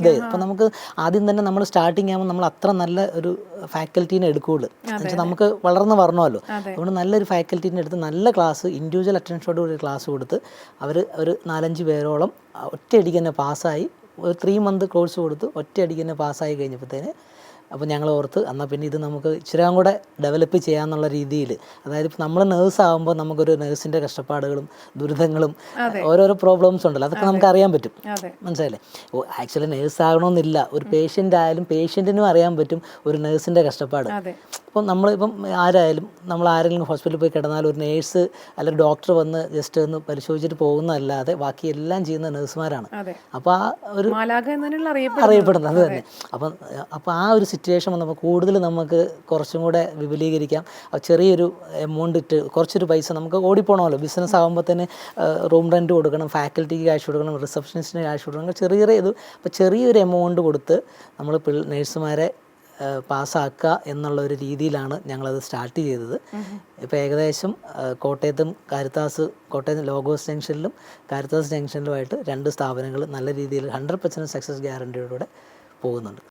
Day. അപ്പോൾ നമുക്ക് ആദ്യം തന്നെ നമ്മൾ സ്റ്റാർട്ടിങ് ആകുമ്പോൾ നമ്മൾ അത്ര നല്ല ഒരു ഫാക്കൽറ്റീനെ എടുക്കുകയുള്ളൂ. എന്നുവെച്ചാൽ നമുക്ക് വളർന്ന് വരണമല്ലോ. അതുകൊണ്ട് നല്ലൊരു ഫാക്കൽറ്റീനെ എടുത്ത് നല്ല ക്ലാസ്, ഇൻഡിവിജ്വൽ അറ്റൻഷനോട് കൂടി ക്ലാസ് കൊടുത്ത് അവർ ഒരു 4-5 പേരോളം ഒറ്റയടിക്ക് തന്നെ പാസ്സായി. ഒരു 3 മന്ത് കോഴ്സ് കൊടുത്ത് ഒറ്റയടിക്ക് തന്നെ പാസ്സായി കഴിഞ്ഞപ്പോഴത്തേന് അപ്പോൾ ഞങ്ങൾ ഓർത്ത് എന്നാൽ പിന്നെ ഇത് നമുക്ക് ഇച്ചിരി കൂടെ ഡെവലപ്പ് ചെയ്യാമെന്നുള്ള രീതിയിൽ, അതായത് ഇപ്പോൾ നമ്മൾ നേഴ്സ് ആകുമ്പോൾ നമുക്കൊരു നേഴ്സിൻ്റെ കഷ്ടപ്പാടുകളും ദുരിതങ്ങളും ഓരോരോ പ്രോബ്ലംസ് ഉണ്ടല്ലോ, അതൊക്കെ നമുക്ക് അറിയാൻ പറ്റും. മനസ്സിലായില്ലേ? ആക്ച്വലി നേഴ്സ് ആകണമെന്നില്ല, ഒരു പേഷ്യൻ്റ് ആയാലും പേഷ്യൻറ്റിനും അറിയാൻ പറ്റും ഒരു നേഴ്സിൻ്റെ കഷ്ടപ്പാട്. അപ്പോൾ നമ്മളിപ്പം ആരെങ്കിലും ഹോസ്പിറ്റലിൽ പോയി കിടന്നാലും ഒരു നേഴ്സ് അല്ലെങ്കിൽ ഡോക്ടർ വന്ന് ജസ്റ്റ് ഒന്ന് പരിശോധിച്ചിട്ട് പോകുന്നതല്ലാതെ ബാക്കി എല്ലാം ചെയ്യുന്ന നേഴ്സുമാരാണ്. അപ്പോൾ ആ ഒരു അറിയപ്പെടുന്നത് അത് തന്നെ. അപ്പോൾ ആ ഒരു സിറ്റുവേഷൻ വന്നപ്പോൾ കൂടുതൽ നമുക്ക് കുറച്ചും കൂടെ വിപുലീകരിക്കാം. ചെറിയൊരു എമൗണ്ട് ഇട്ട് കുറച്ചൊരു പൈസ നമുക്ക് ഓടിപ്പോണമല്ലോ. ബിസിനസ് ആകുമ്പോൾ തന്നെ റൂം റെൻറ്റ് കൊടുക്കണം, ഫാക്കൽറ്റിക്ക് ക്യാഷ് കൊടുക്കണം, റിസപ്ഷനിസ്റ്റിന് ക്യാഷ് കൊടുക്കണം, അപ്പോൾ ചെറിയൊരു എമൗണ്ട് കൊടുത്ത് നമ്മൾ നേഴ്സുമാരെ പാസ്സാക്കുക എന്നുള്ള ഒരു രീതിയിലാണ് ഞങ്ങളത് സ്റ്റാർട്ട് ചെയ്തത്. ഇപ്പോൾ ഏകദേശം കോട്ടയത്തും കോട്ടയം ലോഗോസ് ജംഗ്ഷനിലും കാരിത്താസ് ജംഗ്ഷനിലുമായിട്ട് 2 സ്ഥാപനങ്ങൾ നല്ല രീതിയിൽ 100% സക്സസ് ഗ്യാരണ്ടിയോടുകൂടെ പോകുന്നുണ്ട്.